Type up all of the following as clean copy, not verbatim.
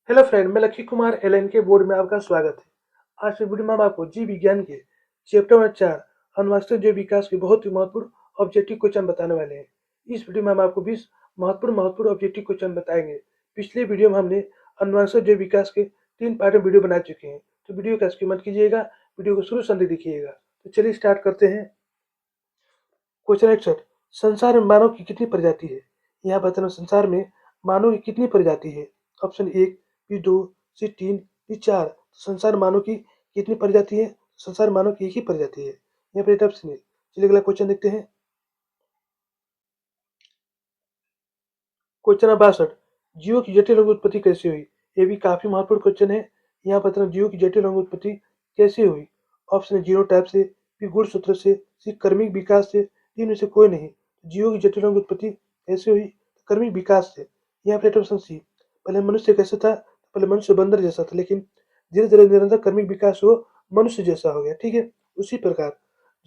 Hello friend, मैं लक्ष्य Kumar LN के बोर्ड में आपका स्वागत है। आज की वीडियो में हम आपको जीव विज्ञान के चैप्टर नंबर 4 अनुवांशिक जैव विकास के बहुत ही महत्वपूर्ण ऑब्जेक्टिव क्वेश्चन बताने वाले हैं। इस वीडियो में हम आपको 20 महत्वपूर्ण ऑब्जेक्टिव क्वेश्चन बताएंगे। पिछले वीडियो में हमने अनुवांशिक जैव विकास के 3 पार्ट में वीडियो बना चुके हैं, तो वीडियो का स्किप मत कीजिएगा, वीडियो को शुरू से अंत देखिएगा। तो चलिए स्टार्ट करते हैं। क्वेश्चन 61, संसार में मानव की कितनी प्रजाति है? यहाँ बताना संसार में मानव की कितनी प्रजाति है। ऑप्शन 1, बी 2, सी 3, डी 4। संसार मानव की कितनी प्रजाति है? संसार मानव की एक ही प्रजाति है। यहाँ पर ऑप्शन है। चलिए अगला क्वेश्चन देखते हैं। क्वेश्चन नंबर 62, जीवों की जटिल अंग उत्पत्ति कैसे हुई? ये भी काफी महत्वपूर्ण क्वेश्चन है। यहाँ बताना जीवों की जटिल अंग उत्पत्ति कैसे हुई। ऑप्शन है जीनोटाइप से, बी गुणसूत्र से, सी कर्मिक विकास से, इनमें से कोई नहीं। जीवों की जटिल अंग उत्पत्ति कैसे हुई? कर्मिक विकास से। यहाँ पर ऑप्शन सी। पहले मनुष्य कैसे था? पहले मनुष्य बंदर जैसा था, लेकिन धीरे धीरे निरंतर कर्मिक विकास हो मनुष्य जैसा हो गया। ठीक है, उसी प्रकार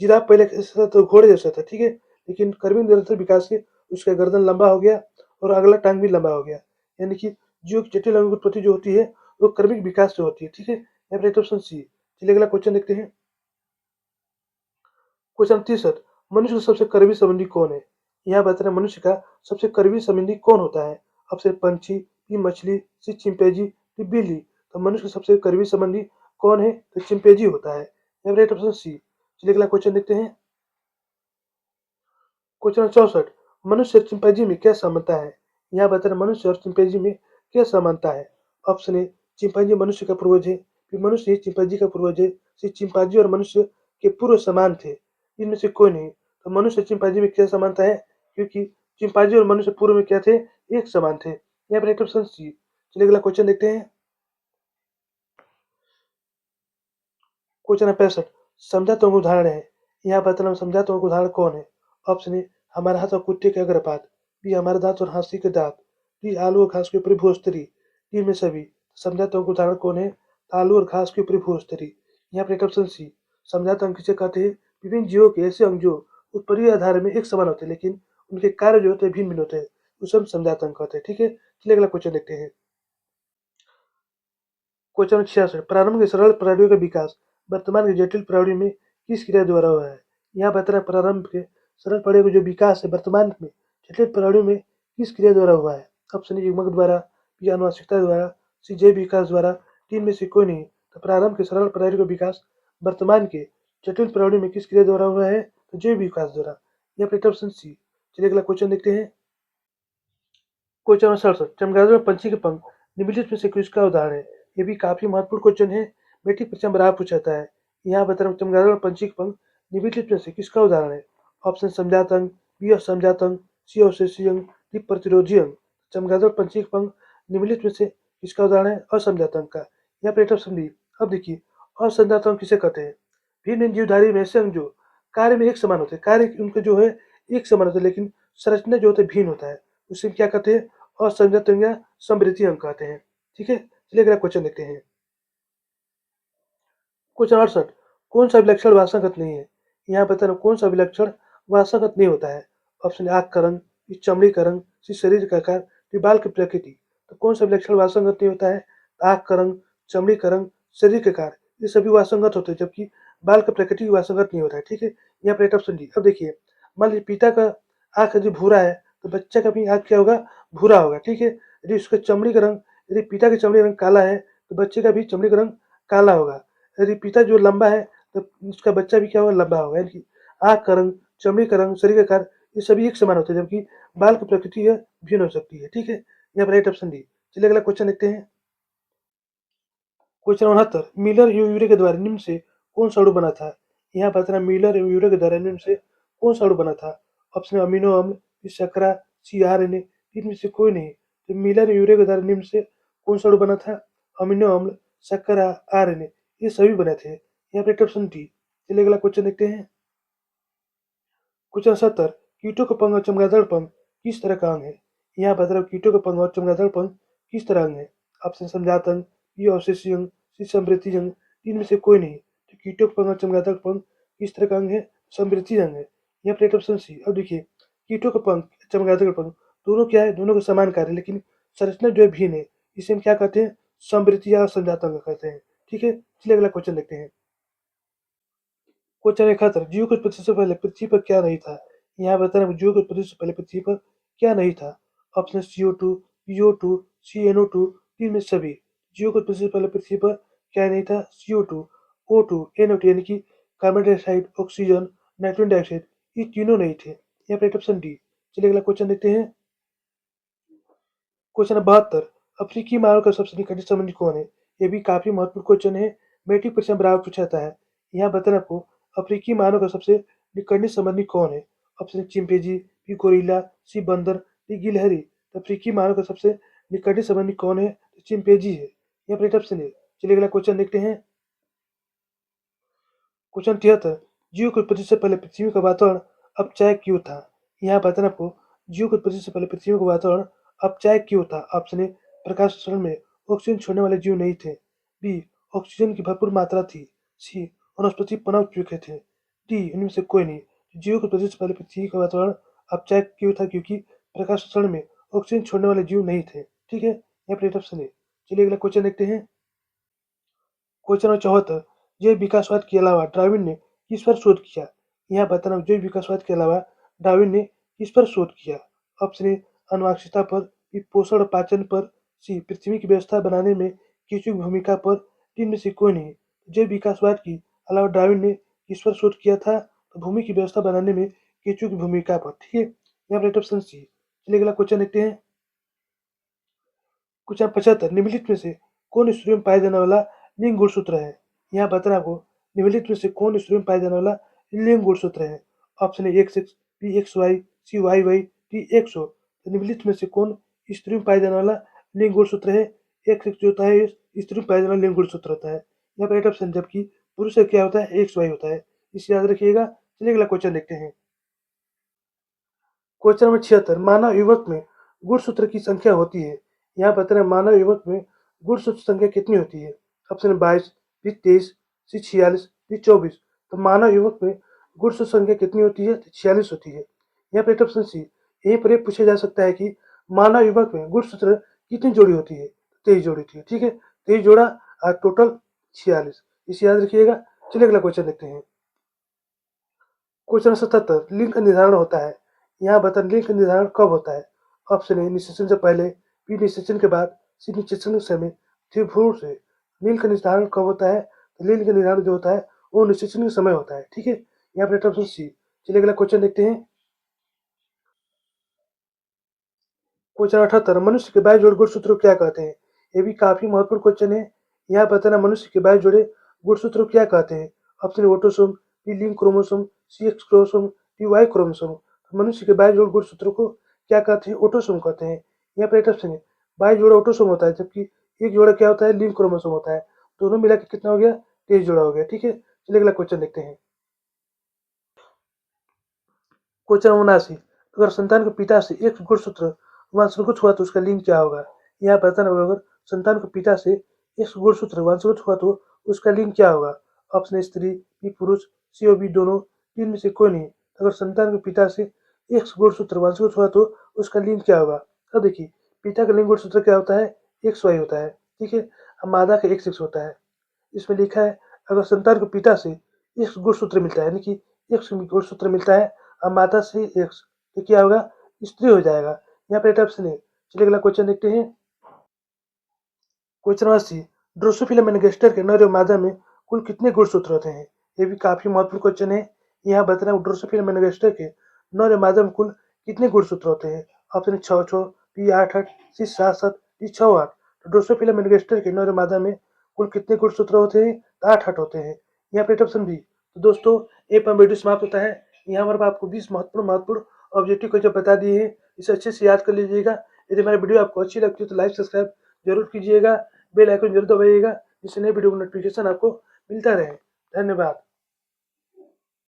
जिराफ पहले कैसा था? तो घोड़े जैसा था। ठीक है, लेकिन कर्मिक निरंतर विकास से उसका गर्दन लंबा हो गया और अगला टांग भी लंबा हो गया। यानी कि जो जटिल अंग उत्पत्ति जो होती है वो कर्मिक विकास से होती है। ठीक है, यहाँ पर ऑप्शन सी। चलिए अगला क्वेश्चन देखते हैं। क्वेश्चन 63, मनुष्य का सबसे करीबी संबंधी कौन है? यहाँ बता रहे मनुष्य का सबसे करीबी संबंधी कौन होता है। ऑप्शन पंछी, बी मछली, सी चिंपैंजी, डी बिल्ली। तो मनुष्य का सबसे करीबी संबंधी कौन है? तो चिंपैंजी होता है। यहाँ पर ऑप्शन सी। चलिए अगला क्वेश्चन देखते हैं। क्वेश्चन 64, मनुष्य और चिंपैंजी में क्या समानता है? यहाँ बता रहे मनुष्य और चिंपैंजी में क्या समानता है। ऑप्शन ए, चिंपैंजी मनुष्य का पूर्वज है, फिर मनुष्य ही चिंपैंजी का पूर्वज है, सी चिंपैंजी और मनुष्य के पूर्व समान थे, इनमें से कोई नहीं। तो मनुष्य और चिंपैंजी में क्या समानता है? क्योंकि चिंपैंजी और मनुष्य पूर्व में क्या थे? एक समान थे। यहाँ पर ऑप्शन सी। चलिए अगला क्वेश्चन देखते हैं। क्वेश्चन 65, समझाता हूँ उदाहरण है। यहाँ बताना समझाता हूँ उदाहरण कौन है। ऑप्शन ए, हमारा हाथ और कुत्ते के अग्रपात, बी हमारे दांत और हाथी के दांत, डी आलू और घास के ऊपरी भूस्तरी, डी में सभी। समझाता हूँ उदाहरण कौन है? आलू और घास के ऊपरी भूस्तरी। यहाँ पर ऑप्शन सी। समझाता अंक किसे कहते हैं? विभिन्न जीवों के ऐसे अंग जो उत्पत्ति आधार में एक समान होते हैं, लेकिन उनके कार्य जो होते हैं भिन्न भिन्न होते हैं, उसे हम समझाता अंक कहते हैं। ठीक है, चलिए अगला क्वेश्चन देखते हैं। क्वेश्चन 66, प्रारंभ के सरल प्राणियों का विकास वर्तमान के जटिल प्राणियों में किस क्रिया द्वारा हुआ है? यहाँ बता रहा है प्रारंभ के सरल प्राणियों का जो विकास है वर्तमान में जटिल प्राणियों में किस क्रिया द्वारा हुआ है। ऑप्शन ए, युग्मक द्वारा, बी आनुवंशिकता द्वारा, सी जैव विकास द्वारा, तीन में से कोई नहीं। तो प्रारंभ के सरल प्राणियों का विकास वर्तमान के जटिल प्राणियों में किस क्रिया द्वारा हुआ है? तो जैव विकास द्वारा। यहाँ पर ऑप्शन सी। चलिए अगला क्वेश्चन देखते हैं। क्वेश्चन नंबर 67, चमगादड़ पंछी के पंख निम्नलिखित में से किसका उदाहरण है? ये भी काफी महत्वपूर्ण क्वेश्चन है, मैट्रिक परीक्षा में बराबर पूछा जाता है। यहाँ बता रहा हूँ चमगादड़ पंछी के पंख निम्नलिखित में से किसका उदाहरण है। ऑप्शन समझात अंग, बी असमझात अंग, सी अवशेषी अंग, डी प्रतिरोधी अंग। चमगादड़ पंछी के पंख निम्नलिखित में से किसका उदाहरण है? असमझात अंग का। यहाँ पर ऑप्शन बी। अब देखिए, असमझात अंग किसे कहते हैं? भिन्न जीवधारी में ऐसे अंग जो कार्य में एक समान होते हैं, कार्य उनके जो है एक समान होते हैं, लेकिन संरचना जो होता है भिन्न होता है, उसे क्या कहते हैं? असंगत अंग या समृद्धि अंग कहते हैं। ठीक है, चलिए अगला क्वेश्चन देखते हैं। क्वेश्चन 68, कौन सा विलक्षण वासनागत नहीं है? यहाँ बताना कौन सा विलक्षण वासनागत नहीं होता है। ऑप्शन आँख का रंग, बी चमड़ी का रंग, सी शरीर का आकार, डी बाल की प्रकृति। तो कौन सा विलक्षण वासनागत नहीं होता है? आँख का रंग, चमड़ी का रंग, शरीर के आकार, ये सभी वासनागत होते हैं, जबकि बाल का प्रकृति वासनागत नहीं होता है। ठीक है, यहाँ पर ऑप्शन डी। अब देखिए, मान लीजिए पिता का आँख यदि भूरा है तो बच्चा का भी आँख क्या होगा? भूरा होगा। ठीक है, यदि उसका चमड़ी का रंग, यदि पिता की चमड़ी का रंग काला है तो बच्चे का भी चमड़ी का रंग काला होगा। यदि पिता जो लंबा है तो उसका बच्चा भी क्या होगा? लंबा होगा। यानी कि आँख का रंग, चमड़ी का रंग, शरीर का आकार, ये सभी एक समान होते हैं, जबकि बाल की प्रकृति है भिन्न हो सकती है। ठीक है, यहाँ पर राइट ऑप्शन डी। चलिए अगला क्वेश्चन देखते हैं। क्वेश्चन 69, मिलर यूरे के द्वारा निम्न से कौन सा अणु बना था? यहाँ बताना मिलर यूरे के द्वारा निम्न से कौन सा अणु बना था। ऑप्शन अमीनो अम्ल, बी शर्करा, सी आरएनए, इनमें से कोई नहीं। तो मिलर यूरे के द्वारा निम्न से कौन सा अणु बना था? अमीनो अम्ल, शर्करा, आरएनए, ये सभी बने थे। यहाँ पे ऑप्शन डी। चलिए अगला क्वेश्चन देखते हैं। क्वेश्चन 70, कीटों का पंख और चमगादड़ पंख किस तरह का अंग है? यहाँ बता रहा हूँ कीटों का पंख और चमगादड़ पंख किस तरह अंग है। ऑप्शन समझात अंग, बी अवशेषी अंग, सी समृद्धि अंग, इनमें से कोई नहीं। तो कीटों का पंख और चमगादड़ पंख किस तरह का अंग है? समृद्धि अंग है। यहाँ पर ऑप्शन सी। अब देखिए, कीटों का पंख, चमगादड़ का पंख दोनों क्या है? दोनों का समान कार्य है, लेकिन संरचना जो है भिन्न है। इसे हम क्या कहते हैं? समृद्धि या समझौता को कहते हैं। ठीक है, चलिए अगला क्वेश्चन देखते हैं। क्वेश्चन 71, जीव की उत्पत्ति से पहले पृथ्वी पर क्या नहीं था? यहाँ बताना जीव की उत्पत्ति से पहले पृथ्वी पर क्या नहीं था? ऑप्शन CO2, PO2, CNO2, तीन में सभी। जीव की उत्पत्ति से पहले पृथ्वी पर क्या नहीं था? CO2, O2, NO2 यानी कि carbon dioxide, oxygen, nitrogen dioxide, ये तीनों नहीं थे। यहाँ पर ऑप्शन डी। चलिए अगला क्वेश्चन देखते हैं। क्वेश्चन 72, अफ्रीकी मानव का सबसे निकटतम संबंधी कौन है? ये भी काफी महत्वपूर्ण क्वेश्चन है, मैट्रिक परीक्षा में बराबर पूछा जाता है। यहाँ बताना आपको अफ्रीकी मानव का सबसे निकटतम संबंधी कौन है? ऑप्शन चिंपैंजी, बी गोरिल्ला, सी बंदर, डी गिलहरी। तो अफ्रीकी मानव का सबसे निकटतम संबंधी कौन है? तो चिंपैंजी है। यहाँ पर ऑप्शन है। चलिए अगला क्वेश्चन देखते हैं। क्वेश्चन 73, जीव की उत्पत्ति से पहले पृथ्वी का वातावरण अपचायक क्यों था? यहाँ बताना आपको जीव की उत्पत्ति से पहले पृथ्वी का वातावरण अपचायक क्यों था? ऑप्शन ए, प्रकाश संश्लेषण में ऑक्सीजन छोड़ने वाले जीव नहीं थे। बी, ऑक्सीजन की भरपूर मात्रा थी। सी, वनस्पति पनप चुके थे। डी, इनमें से कोई नहीं। जीव की उत्पत्ति से पहले पृथ्वी का वातावरण अपचायक क्यों था? क्योंकि प्रकाश संश्लेषण में ऑक्सीजन छोड़ने वाले जीव नहीं थे। ठीक है, यहाँ पर ऑप्शन है। चलिए अगला क्वेश्चन देखते हैं। क्वेश्चन नंबर 74, जैव विकासवाद के अलावा डार्विन ने किस पर शोध किया? यहाँ बताना जैव विकासवाद के अलावा डार्विन ने किस पर शोध किया? ऑप्शन ए, आनुवंशिकता पर, बी पोषण और पाचन पर, सी पृथ्वी की व्यवस्था बनाने में केंचुओं की भूमिका पर, तीन में से कोई नहीं। जैव विकासवाद के अलावा डार्विन ने किस पर शोध किया था? तो भूमि की व्यवस्था बनाने में केंचुओं की भूमिका पर। ठीक है, यहाँ पर ऑप्शन सी। चलिए अगला क्वेश्चन देखते हैं। क्वेश्चन 75, निम्नलिखित में से कौन स्त्रियों में पाया जाने वाला लिंग गुणसूत्र है? यहाँ बताना आपको निम्नलिखित में से कौन स्त्रियों में पाया जाने वाला लिंग गुणसूत्र है? Option A XX, B XY, C YY, D XO। तो निम्नलिखित में से कौन स्त्रियों में पाया जाने वाला लिंग गुणसूत्र है? XX जो होता है स्त्रियों में पाया जाने वाला लिंग गुणसूत्र होता है। यहाँ पर राइट ऑप्शन, जबकि पुरुष का क्या होता है? XY होता है, इसे याद रखिएगा। चलिए अगला क्वेश्चन देखते हैं। क्वेश्चन नंबर 76, मानव युवक में गुणसूत्र की संख्या होती है। यहाँ बताना मानव युवक में गुणसूत्र संख्या कितनी होती है? ऑप्शन 22, बी 23, सी 46, डी 24। तो मानव युवक में गुणसूत्र संख्या कितनी होती है? 46 होती है। यहाँ पर ऑप्शन सी। यहीं पर पूछा जा सकता है कि मानव युवक में गुणसूत्र कितनी जोड़ी होती है? 23 जोड़ी होती है। ठीक है, 23 जोड़ा और टोटल 46, इसे याद रखिएगा। चलिए अगला क्वेश्चन देखते हैं। क्वेश्चन 77, लिंग का निर्धारण होता है। यहाँ बता लिंग का निर्धारण कब होता है? ऑप्शन ए, निषेचन से पहले, बी निषेचन के बाद, सी निषेचन के समय, डी भ्रूण से। लिंग का निर्धारण कब होता है? तो लिंग का निर्धारण जो होता है वो निषेचन के समय होता है। ठीक है, यहाँ पर ऑप्शन सी। चलिए अगला क्वेश्चन देखते हैं। क्वेश्चन 78, मनुष्य के 22 जोड़े गुणसूत्र को क्या कहते हैं? ये भी काफी महत्वपूर्ण क्वेश्चन है। यहाँ बताना मनुष्य के 22 जोड़े गुणसूत्र को क्या कहते हैं? Option A, autosome, B link chromosome, C X chromosome, D Y chromosome. तो मनुष्य के 22 जोड़े गुणसूत्र को क्या कहते हैं? ऑटोसोम कहते हैं। यहाँ पर ऑप्शन है 22 जोड़ा ऑटोसोम होता है, जबकि एक जोड़ा क्या होता है? लिंक क्रोमोसोम होता है। दोनों मिला के कितना हो गया? 23 जोड़ा हो गया। ठीक है, चलिए अगला क्वेश्चन देखते हैं। क्वेश्चन 79, अगर संतान के पिता से एक गुणसूत्र वंशगत हुआ तो उसका लिंग क्या होगा? यहाँ बताना होगा अगर संतान के पिता से एक गुणसूत्र वंशगत हुआ तो उसका लिंग क्या होगा? ऑप्शन ए, स्त्री, बी पुरुष, सी और बी दोनों, तीन में से कोई नहीं। अगर संतान के पिता से एक गुणसूत्र वंशगत हुआ तो उसका लिंग क्या होगा? अब देखिए, पिता का लिंग गुणसूत्र क्या होता है? XY होता है। ठीक है, अब मादा का XX होता है। इसमें लिखा है अगर संतान को पिता से X गुणसूत्र मिलता है, यानी कि X गुणसूत्र मिलता है और माता से X, तो क्या होगा? स्त्री हो जाएगा। यहाँ पे ऑप्शन है। चलिए अगला क्वेश्चन देखते हैं। क्वेश्चन 80, ड्रोसोफिला मेनिगेस्टर के नर और मादा में कुल कितने गुणसूत्र होते हैं? ये भी काफी महत्वपूर्ण क्वेश्चन है। यहाँ बताना है ड्रोसोफिला मेनिगेस्टर के नर और मादा में कुल कितने गुणसूत्र होते हैं? ऑप्शन 6 बी 8 सी 7 डी 6 8। तो ड्रोसोफिला मेनिगेस्टर के नर और मादा में कुल कितने गुणसूत्र होते हैं? 8 होते हैं। यहाँ पे ऑप्शन बी। तो दोस्तों, ये पर वीडियो समाप्त होता है। यहाँ पर आपको 20 महत्वपूर्ण ऑब्जेक्टिव क्वेश्चन बता दिए हैं, इसे अच्छे से याद कर लीजिएगा। यदि हमारी वीडियो आपको अच्छी लगती है तो लाइक सब्सक्राइब जरूर कीजिएगा, बेल आइकन जरूर दबाइएगा, जिससे नए वीडियो का नोटिफिकेशन आपको मिलता रहे। धन्यवाद।